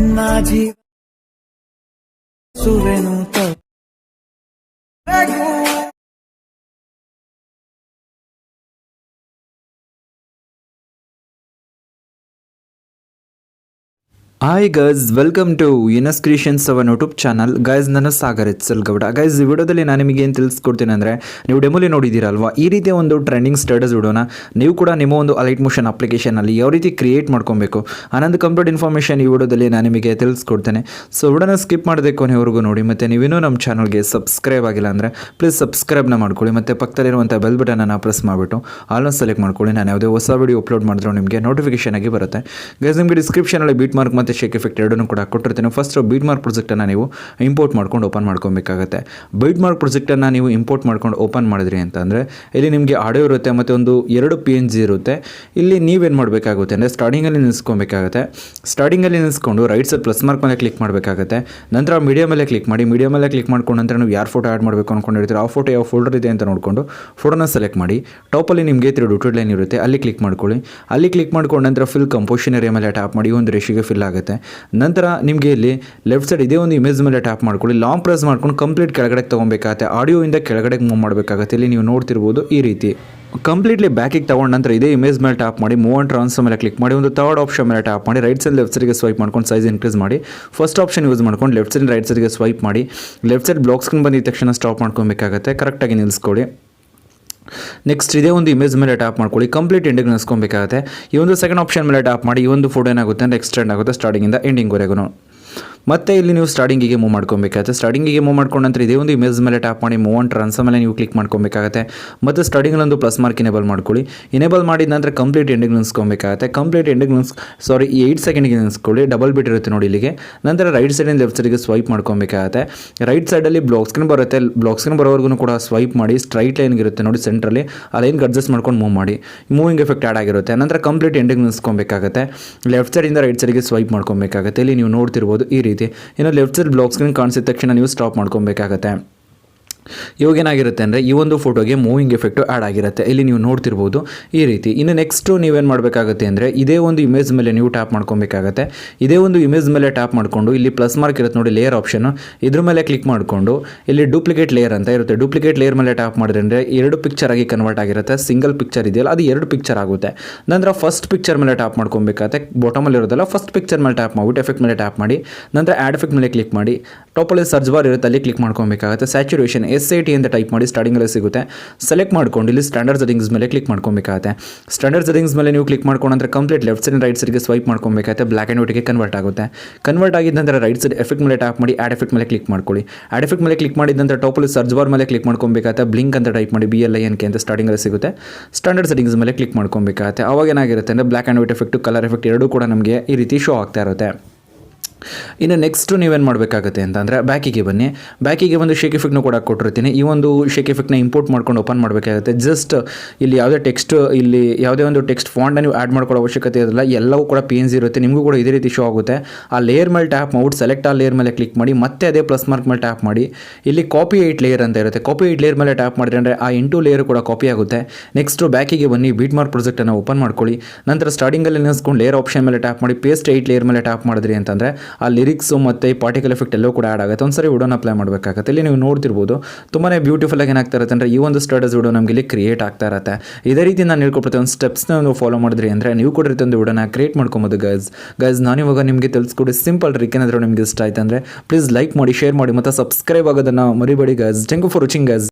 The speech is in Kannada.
ನನ್ನ ಜೀವ ಸುವೆನು hi guys, welcome to Yunus creations our YouTube channel. Guys, ನನ್ನ ಸಾಗರ್ ಗೌಡ. ಗೈಸ್, ಈ ವಿಡಿಯೋದಲ್ಲಿ ನಾನು ನಿಮಗೆ ಏನು ತಿಳಿಸ್ಕೊಡ್ತೀನಿ ಅಂದರೆ, ನೀವು ಡೆಮೋಲಿ ನೋಡಿದ್ದೀರಲ್ವಾ, ಈ ರೀತಿಯ ಒಂದು ಟ್ರೆಂಡಿಂಗ್ ಸ್ಟೇಟಸ್ ವಿಡಿಯೋನ ನೀವು ಕೂಡ ನಿಮ್ಮ ಒಂದು ಅಲೈಟ್ ಮೋಷನ್ ಅಪ್ಲಿಕೇಶನಲ್ಲಿ ಯಾವ ರೀತಿ ಕ್ರಿಯೇಟ್ ಮಾಡ್ಕೊಬೇಕು ಅನ್ನೋದು ಕಂಪ್ಲೀಟ್ ಇನ್ಫಾರ್ಮೇಷನ್ ಈ ವಿಡಿಯೋದಲ್ಲಿ ನಾನು ನಿಮಗೆ ತಿಳಿಸ್ಕೊಡ್ತೇನೆ. ಸೊ ವಿಡಿಯೋನ ಸ್ಕಿಪ್ ಮಾಡದೆ ಕೊನೆವರೆಗೂ ನೋಡಿ. ಮತ್ತು ನೀವೇನೂ ನಮ್ಮ ಚಾನಲ್ಗೆ ಸಬ್ಸ್ಕ್ರೈಬ್ ಆಗಿಲ್ಲ ಅಂದರೆ ಪ್ಲೀಸ್ ಸಬ್ಸ್ಕ್ರೈಬ್ನ ಮಾಡ್ಕೊಳ್ಳಿ. ಮತ್ತು ಪಕ್ಕದಲ್ಲಿರುವಂಥ ಬೆಲ್ ಬಟನನ್ನು ಪ್ರೆಸ್ ಮಾಡಿಬಿಟ್ಟು ಆಲ್ನ ಸೆಲೆಕ್ಟ್ ಮಾಡ್ಕೊಳ್ಳಿ. ನಾನು ಯಾವುದೇ ಹೊಸ ವಿಡಿಯೋ ಅಪ್ಲೋಡ್ ಮಾಡಿದ್ರು ನಿಮಗೆ ನೋಟಿಫಿಕೇಶನ್ ಆಗಿ ಬರುತ್ತೆ. ಗೈಸ್, ನಿಮಗೆ ಡಿಸ್ಕ್ರಿಪ್ಷನಲ್ಲಿ ಬೀಟ್ ಮಾರ್ಕ್ ಮತ್ತು ಶೇಕ್ ಎಫೆಕ್ಟ್ ಎರಡನ್ನೂ ಕೂಡ ಕೊಟ್ಟಿರ್ತೀನಿ. ಫಸ್ಟ್ ಬೀಟ್ ಮಾರ್ಕ್ ಪ್ರಾಜೆಕ್ಟನ್ನು ನೀವು ಇಂಪೋರ್ಟ್ ಮಾಡ್ಕೊಂಡು ಓಪನ್ ಮಾಡ್ಕೊಬೇಕಾಗುತ್ತೆ. ಬೀಟ್ ಮಾರ್ಕ್ ಪ್ರಾಜೆಕ್ಟನ್ನು ನೀವು ಇಂಪೋರ್ಟ್ ಮಾಡ್ಕೊಂಡು ಓಪನ್ ಮಾಡಿದ್ರಿ ಅಂತಂದರೆ ಇಲ್ಲಿ ನಿಮಗೆ ಆಡಿಯೋ ಇರುತ್ತೆ ಮತ್ತು ಒಂದು 2 PNG ಇರುತ್ತೆ. ಇಲ್ಲಿ ನೀವೇನು ಮಾಡಬೇಕಾಗುತ್ತೆ ಅಂದರೆ ಸ್ಟಾರ್ಟಿಂಗಲ್ಲಿ ನಿಲ್ಲಿಸ್ಕೊಬೇಕಾಗುತ್ತೆ. ಸ್ಟಾರ್ಟಿಂಗಲ್ಲಿ ನಿಲ್ಲಿಸ್ಕೊಂಡು ರೈಟ್ ಸೈಡ್ ಪ್ಲಸ್ ಮಾರ್ಕ್ ಮೇಲೆ ಕ್ಲಿಕ್ ಮಾಡಬೇಕಾಗುತ್ತೆ. ನಂತರ ಮೀಡಿಯಾ ಮೇಲೆ ಕ್ಲಿಕ್ ಮಾಡಿ. ಮೀಡಿಯಾ ಮೇಲೆ ಕ್ಲಿಕ್ ಮಾಡ್ಕೊಂಡು ನಂತರ ನೀವು ಯಾರು ಫೋಟೋ ಆ್ಯಡ್ ಮಾಡಬೇಕು ಅಂದ್ಕೊಂಡಿರ್ತೀರೋ ಆ ಫೋಟೋ ಯಾವ ಫೋಲ್ಡರ್ ಇದೆ ಅಂತ ನೋಡಿಕೊಂಡು ಫೋಟೋನ ಸೆಲೆಕ್ಟ್ ಮಾಡಿ. ಟಾಪಲ್ಲಿ ನಿಮಗೆ 3 ಡಾಟೆಡ್ ಲೈನ್ ಇರುತ್ತೆ, ಅಲ್ಲಿ ಕ್ಲಿಕ್ ಮಾಡ್ಕೊಳ್ಳಿ. ಅಲ್ಲಿ ಕ್ಲಿಕ್ ಮಾಡ್ಕೊಂಡು ನಂತರ ಫಿಲ್ ಕಂಪೋಸಿಷನ್ ಏರಿಯಾ ಮೇಲೆ ಟ್ಯಾಪ್ ಮಾಡಿ ಒಂದು ರೇಷಿಗೆ ಫಿಲ್ ಆಗುತ್ತೆ. ನಂತರ ನಿಮಗೆ ಇಲ್ಲಿ ಲೆಫ್ಟ್ ಸೈಡ್ ಇದೇ ಒಂದು ಇಮೇಜ್ ಮೇಲೆ ಟ್ಯಾಪ್ ಮಾಡ್ಕೊಳ್ಳಿ. ಲಾಂಗ್ ಪ್ರೆಸ್ ಮಾಡ್ಕೊಂಡು ಕಂಪ್ಲೀಟ್ ಕೆಳಗಡೆ ತೊಗೊಬೇಕಾಗುತ್ತೆ. ಆಡಿಯೋಯಿಂದ ಕೆಳಗಡೆಗೆ ಮೂವ್ ಮಾಡಬೇಕಾಗುತ್ತೆ. ಇಲ್ಲಿ ನೀವು ನೋಡ್ತಿರ್ಬೋದು ಈ ರೀತಿ ಕಂಪ್ಲೀಟ್ಲಿ ಬ್ಯಾಕಿಗೆ ತೊಗೊಂಡು ನಂತರ ಇದೇ ಇಮೇಜ್ ಮೇಲೆ ಟ್ಯಾಪ್ ಮಾಡಿ ಮೂವ್ ಆ್ಯಂಡ್ ಟ್ರಾನ್ಸ್ಫರ್ ಮೇಲೆ ಕ್ಲಿಕ್ ಮಾಡಿ. ಒಂದು ಥರ್ಡ್ ಆಪ್ಷನ್ ಮೇಲೆ ಟ್ಯಾಪ್ ಮಾಡಿ ರೈಟ್ ಸೈಡ್ ಲೆಫ್ಟ್ ಸೈಡ್ಗೆ ಸ್ವೈಪ್ ಮಾಡ್ಕೊಂಡು ಸೈಜ್ ಇನ್ಕ್ರೀಸ್ ಮಾಡಿ. ಫಸ್ಟ್ ಆಪ್ಷನ್ ಯೂಸ್ ಮಾಡ್ಕೊಂಡು ಲೆಫ್ಟ್ ಸೈಡ್ ರೈಟ್ ಸೈಡ್ಗೆ ಸ್ವೈಪ್ ಮಾಡಿ. ಲೆಫ್ಟ್ ಸೈಡ್ ಬ್ಲಾಕ್ ಸ್ಕ್ರೀನ್ ಬಂದಿದ್ದ ತಕ್ಷಣ ಸ್ಟಾಪ್ ಮಾಡ್ಕೊಬೇಕಾಗುತ್ತೆ. ಕರೆಕ್ಟಾಗಿ ನಿಲ್ಲಿಸ್ಕೊಳ್ಳಿ. ನೆಕ್ಸ್ಟ್ ಇದೇ ಒಂದು ಇಮೇಜ್ ಮೇಲೆ ಟ್ಯಾಪ್ ಮಾಡ್ಕೊಳ್ಳಿ. ಕಂಪ್ಲೀಟ್ ಎಂಡಿಂಗ್ ನಿಲ್ಲಿಸ್ಕೊಬೇಕಾಗುತ್ತೆ. ಈ ಒಂದು ಸೆಕೆಂಡ್ ಆಪ್ಷನ್ ಮೇಲೆ ಟ್ಯಾಪ್ ಮಾಡಿ. ಈ ಒಂದು ಫೋಟೋ ಏನಾಗುತ್ತೆ ಅಂದರೆ ಎಕ್ಸ್ಟೆಂಡ್ ಆಗುತ್ತೆ ಸ್ಟಾರ್ಟಿಂಗಿಂದ ಎಂಡಿಂಗ್ವರೆಗೂ. ಮತ್ತೆ ಇಲ್ಲಿ ನೀವು ಸ್ಟಾರ್ಟಿಂಗಿಗೆ ಮೂವ್ ಮಾಡ್ಕೊಬೇಕಾಗುತ್ತೆ. ಸ್ಟಾರ್ಟಿಂಗಿಗೆ ಮೂವ್ ಮಾಡ್ಕೊಂಡು ನಂತರ ಇದೇ ಒಂದು ಇಮೇಜ್ ಮೇಲೆ ಟ್ಯಾಪ್ ಮಾಡಿ ಮೂವ್ ಆನ್ ಟ್ರಾನ್ಸ್ಫರ್ ಮೇಲೆ ನೀವು ಕ್ಲಿಕ್ ಮಾಡ್ಕೊಬೇಕಾಗುತ್ತೆ. ಮತ್ತು ಸ್ಟಾರ್ಟಿಂಗಲ್ಲಿ ಒಂದು ಪ್ಲಸ್ ಮಾರ್ಕ್ ಇನೇಬಲ್ ಮಾಡ್ಕೊಳ್ಳಿ. ಇನೇಬಲ್ ಮಾಡಿದ ನಂತರ ಕಂಪ್ಲೀಟ್ ಎಂಡಿಂಗ್ ನಿಲ್ಲಿಸ್ಕೊಬೇಕಾಗುತ್ತೆ. ಕಂಪ್ಲೀಟ್ ಎಂಡಿಂಗ್ 8 ಸೆಕೆಂಡಿಗೆ ನಿಲ್ಲಿಸ್ಕೊಳ್ಳಿ. ಡಬಲ್ ಬಿಟ್ ಇರುತ್ತೆ ನೋಡಿ ಇಲ್ಲಿಗೆ. ನಂತರ ರೈಟ್ ಸೈಡಿಂದ ಲೆಫ್ಟ್ ಸೈಡ್ಗೆ ಸ್ವೈಪ್ ಮಾಡ್ಕೊಬೇಕಾಗುತ್ತೆ. ರೈಟ್ ಸೈಡಲ್ಲಿ ಬ್ಲಾಕ್ ಸ್ಕ್ರೀನ್ ಬರುತ್ತೆ. ಬ್ಲಾಕ್ ಸ್ಕ್ರೀನ್ ಬರೋವರೆಗೂ ಕೂಡ ಸ್ವೈಪ್ ಮಾಡಿ. ಸ್ಟ್ರೈಟ್ ಲೈನ್ ಇರುತ್ತೆ ನೋಡಿ ಸೆಂಟ್ರಲ್ಲಿ, ಆ ಲೈನ್ಗೆ ಅಡ್ಜಸ್ಟ್ ಮಾಡ್ಕೊಂಡು ಮೂವ್ ಮಾಡಿ. ಮೂವಿಂಗ್ ಎಫೆಕ್ಟ್ ಆ್ಯಡ್ ಆಗಿರುತ್ತೆ. ನಂತರ ಕಂಪ್ಲೀಟ್ ಎಂಡಿಂಗ್ ನಿಲ್ಲಿಸ್ಕೊಬೇಕಾಗುತ್ತೆ. ಲೆಫ್ಟ್ ಸೈಡಿಂದ ರೈಟ್ ಸೈಡ್ಗೆ ಸ್ವೈಪ್ ಮಾಡ್ಕೊಬೇಕಾಗುತ್ತೆ. ಇಲ್ಲಿ ನೀವು ನೋಡ್ತಿರ್ಬೋದು ಈ ರೀತಿ. ಇನ್ನು ಲೆಫ್ಟ್ ಸೈಡ್ ಬ್ಲಾಕ್ ಸ್ಕ್ರೀನ್ ಕಾಣಿಸಿದ ತಕ್ಷಣ ನೀವು ಸ್ಟಾಪ್ ಮಾಡ್ಕೊಬೇಕಾಗತ್ತೆ. ಇವಾಗ ಏನಾಗಿರುತ್ತೆ ಅಂದರೆ ಈ ಒಂದು ಫೋಟೋಗೆ ಮೂವಿಂಗ್ ಎಫೆಕ್ಟು ಆ್ಯಡ್ ಆಗಿರುತ್ತೆ. ಇಲ್ಲಿ ನೀವು ನೋಡ್ತಿರ್ಬೋದು ಈ ರೀತಿ. ಇನ್ನು ನೆಕ್ಸ್ಟು ನೀವೇನು ಮಾಡಬೇಕಾಗುತ್ತೆ ಅಂದರೆ ಇದೇ ಒಂದು ಇಮೇಜ್ ಮೇಲೆ ನೀವು ಟ್ಯಾಪ್ ಮಾಡ್ಕೊಬೇಕಾಗತ್ತೆ. ಇದೇ ಒಂದು ಇಮೇಜ್ ಮೇಲೆ ಟ್ಯಾಪ್ ಮಾಡಿಕೊಂಡು ಇಲ್ಲಿ ಪ್ಲಸ್ ಮಾರ್ಕ್ ಇರುತ್ತೆ ನೋಡಿ ಲೇಯರ್ ಆಪ್ಷನ್ನು, ಇದ್ರ ಮೇಲೆ ಕ್ಲಿಕ್ ಮಾಡಿಕೊಂಡು ಇಲ್ಲಿ ಡೂಪ್ಲಿಕೇಟ್ ಲೇಯರ್ ಅಂತ ಇರುತ್ತೆ. ಡೂಪ್ಲಿಕೇಟ್ ಲೇಯರ್ ಮೇಲೆ ಟ್ಯಾಪ್ ಮಾಡಿದ್ರೆ ಅಂದರೆ 2 ಪಿಕ್ಚರ್ ಆಗಿ ಕನ್ವರ್ಟ್ ಆಗಿರುತ್ತೆ. ಸಿಂಗಲ್ ಪಿಕ್ಚರ್ ಇದೆಯಲ್ಲ ಅದು 2 ಪಿಕ್ಚರ್ ಆಗುತ್ತೆ. ನಂತರ ಫಸ್ಟ್ ಪಿಕ್ಚರ್ ಮೇಲೆ ಟ್ಯಾಪ್ ಮಾಡ್ಕೊಬೇಕಾಗುತ್ತೆ. ಬಾಟಮಲ್ಲಿ ಇರೋದಲ್ಲ ಫಸ್ಟ್ ಪಿಕ್ಚರ್ ಮೇಲೆ ಟ್ಯಾಪ್ ಮಾಡಿಬಿಟ್ಟು ಎಫೆಕ್ಟ್ ಮೇಲೆ ಟ್ಯಾಪ್ ಮಾಡಿ. ನಂತರ ಆ್ಯಡ್ ಎಫೆಕ್ಟ್ ಮೇಲೆ ಕ್ಲಿಕ್ ಮಾಡಿ. ಟಾಪಲ್ಲಿ ಸರ್ಚ್ ಬಾರ್ ಇರುತ್ತೆ, ಅಲ್ಲಿ ಕ್ಲಿಕ್ ಮಾಡ್ಕೊಬೇಕಾಗುತ್ತೆ. ಸ್ಯಾಚುರೇಷನ್ SHKE ಅಂತ ಟೈಪ್ ಮಾಡಿ ಸ್ಟಾರ್ಟಿಂಗಲ್ಲಿ ಸಿಗುತ್ತೆ. ಸೆಲೆಕ್ಟ್ ಮಾಡ್ಕೊಂಡು ಇಲ್ಲಿ ಸ್ಟ್ಯಾಂಡರ್ಡ್ ಸೆಟ್ಟಿಂಗ್ಸ್ ಮೇಲೆ ಕ್ಲಿಕ್ ಮಾಡ್ಕೊಬೇಕಾಗುತ್ತೆ. ಸ್ಟ್ಯಾಂಡರ್ಡ್ ಸೆಟ್ಟಿಂಗ್ಸ್ ಮೇಲೆ ನೀವು ಕ್ಲಿಕ್ ಮಾಡ್ಕೊಂಡು ನಂತರ ಕಂಪ್ಲೀಟ್ ಲೆಫ್ಟ್ ಸೈಡ್ ರೈಟ್ ಸೈಡ್ಗೆ ಸ್ವೈಪ್ ಮಾಡ್ಕೊಬೇಕಾಗುತ್ತೆ. ಬ್ಲ್ಯಾಕ್ ಆ್ಯಂಡ್ ವೈಟ್ಗೆ ಕನ್ವರ್ಟ್ ಆಗುತ್ತೆ. ಕನ್ವರ್ಟ್ ಆಗಿದ್ದ ನಂತರ ರೈಟ್ ಸೈಡ್ ಎಫೆಕ್ಟ್ ಮೇಲೆ ಟ್ಯಾಪ್ ಮಾಡಿ ಆ್ಯಡ್ ಎಫೆಕ್ಟ್ ಮೇಲೆ ಕ್ಲಿಕ್ ಮಾಡ್ಕೊಳ್ಳಿ. ಆ್ಯಡ್ ಎಫೆಕ್ಟ್ ಮೇಲೆ ಕ್ಲಿಕ್ ಮಾಡಿದ ನಂತರ ಟಾಪಲ್ಲಿ ಸರ್ಚ್ ಬಾರ್ ಮೇಲೆ ಕ್ಲಿಕ್ ಮಾಡ್ಕೊಬೇಕಾಗುತ್ತೆ. ಬ್ಲಿಂಕ್ ಅಂತ ಟೈಪ್ ಮಾಡಿ BLINK ಅಂತ ಸ್ಟಾರ್ಟಿಂಗಲ್ಲಿ ಸಿಗುತ್ತೆ. ಸ್ಟ್ಯಾಂಡರ್ಡ್ ಸೆಟ್ಟಿಂಗ್ಸ್ ಮೇಲೆ ಕ್ಲಿಕ್ ಮಾಡ್ಕೊಬೇಕಾಗುತ್ತೆ. ಅವಾಗ ಏನಾಗಿರುತ್ತೆ ಅಂದರೆ black and white effect colour effect ಎರಡೂ ಕೂಡ ನಮಗೆ ಈ ರೀತಿ ಶೋ ಆಗ್ತಾ ಇರುತ್ತೆ. ಇನ್ನು ನೆಕ್ಸ್ಟು ನೀವೇನು ಮಾಡಬೇಕಾಗುತ್ತೆ ಅಂತಂದರೆ ಬ್ಯಾಕಿಗೆ ಬನ್ನಿ. ಬ್ಯಾಕಿಗೆ ಒಂದು ಶೇಕ್ ಎಫೆಕ್ಟ್ನ ಕೂಡ ಕೊಟ್ಟಿರ್ತೀನಿ. ಈ ಒಂದು ಶೇಕ್ ಎಫೆಕ್ಟ್ನ ಇಂಪೋರ್ಟ್ ಮಾಡ್ಕೊಂಡು ಓಪನ್ ಮಾಡಬೇಕಾಗುತ್ತೆ. ಜಸ್ಟ್ ಇಲ್ಲಿ ಯಾವುದೇ ಟೆಕ್ಸ್ಟ್, ಇಲ್ಲಿ ಯಾವುದೇ ಒಂದು ಟೆಕ್ಸ್ಟ್ ಫಾಂಟ್ನ ನೀವು ಆ್ಯಡ್ ಮಾಡ್ಕೊಳ್ಳೋ ಅವಶ್ಯಕತೆ ಇರೋಲ್ಲ. ಎಲ್ಲವೂ ಕೂಡ PNG ಇರುತ್ತೆ. ನಿಮಗೂ ಕೂಡ ಇದೇ ರೀತಿ ಶೋ ಆಗುತ್ತೆ. ಆ ಲೇಯರ್ ಮೇಲೆ ಟ್ಯಾಪ್ ಮಾಡ್ಬಿಟ್ಟು ಸೆಲೆಕ್ಟ್ ಆ ಲೇಯರ್ ಮೇಲೆ ಕ್ಲಿಕ್ ಮಾಡಿ. ಮತ್ತೆ ಅದೇ ಪ್ಲಸ್ ಮಾರ್ಕ್ ಮೇಲೆ ಟ್ಯಾಪ್ ಮಾಡಿ. ಇಲ್ಲಿ ಕಾಪಿ 8 ಲೇಯರ್ ಅಂತ ಇರುತ್ತೆ. ಕಾಪಿ 8 ಲೇಯರ್ ಮೇಲೆ ಟ್ಯಾಪ್ ಮಾಡಿದ್ರೆ ಅಂದರೆ ಆ 8 ಲೇಯರ್ ಕೂಡ ಕಾಪಿ ಆಗುತ್ತೆ. ನೆಕ್ಸ್ಟು ಬ್ಯಾಕಿಗೆ ಬನ್ನಿ. ಬೀಟ್ ಮಾರ್ಕ್ ಪ್ರಾಜೆಕ್ಟನ್ನು ಓಪನ್ ಮಾಡ್ಕೊಳ್ಳಿ. ನಂತರ ಸ್ಟಾರ್ಟಿಂಗಲ್ಲಿ ನಿಲ್ಲಿಸ್ಕೊಂಡು ಲೇಯರ್ ಆಪ್ಷನ್ ಮೇಲೆ ಟ್ಯಾಪ್ ಮಾಡಿ ಪೇಸ್ಟ್ 8 ಲೇಯರ್ ಮೇಲೆ ಟ್ಯಾಪ್ ಮಾಡಿದ್ರಿ ಅಂತಂದರೆ ಆ ಲಿರಿಕ್ಸು ಮತ್ತು ಪಾರ್ಟಿಕಲ್ ಎಫೆಕ್ಟ್ ಎಲ್ಲವೂ ಕೂಡ ಆ್ಯಡ್ ಆಗುತ್ತೆ. ಒಂದ್ಸರಿ ವಿಡಿಯೋನ ಅಪ್ಲೈ ಮಾಡಬೇಕಾಗುತ್ತೆ. ಇಲ್ಲಿ ನೀವು ನೋಡ್ತಿರ್ಬೋದು ತುಂಬಾ ಬ್ಯೂಟಿಫುಲ್ ಆಗಿ ಏನಾಗ್ತಾ ಇರುತ್ತೆ ಅಂದರೆ ಈ ಒಂದು ಸ್ಟೇಟಸ್ ವಿಡಿಯೋ ನಮಗೆ ಇಲ್ಲಿ ಕ್ರಿಯೇಟ್ ಆಗ್ತಾ ಇರುತ್ತೆ. ಇದೇ ರೀತಿ ನಾನು ಹೇಳ್ಕೊಡ್ತೀನಿ ಒಂದು ಸ್ಟೆಪ್ಸ್ನ ನೀವು ಫಾಲೋ ಮಾಡಿದ್ರಿ ಅಂದರೆ ನೀವು ಕೂಡ ಒಂದು ವಿಡಿಯೋನ ಕ್ರಿಯೇಟ್ ಮಾಡ್ಕೊಬೋದು. ಗೈಸ್ ನಾನಿವಾಗ ನಿಮಗೆ ತಿಳಿಸ್ಕೊಡಿ ಸಿಂಪಲ್ ಟ್ರಿಕ್. ಏನಾದರೂ ನಿಮಗೆ ಇಷ್ಟ ಆಯ್ತು ಅಂದರೆ ಪ್ಲೀಸ್ ಲೈಕ್ ಮಾಡಿ, ಶೇರ್ ಮಾಡಿ ಮತ್ತು ಸಬ್ಸ್ಕ್ರೈಬ್ ಆಗೋದನ್ನು ಮರಿಬೇಡಿ guys. Thank you for watching guys.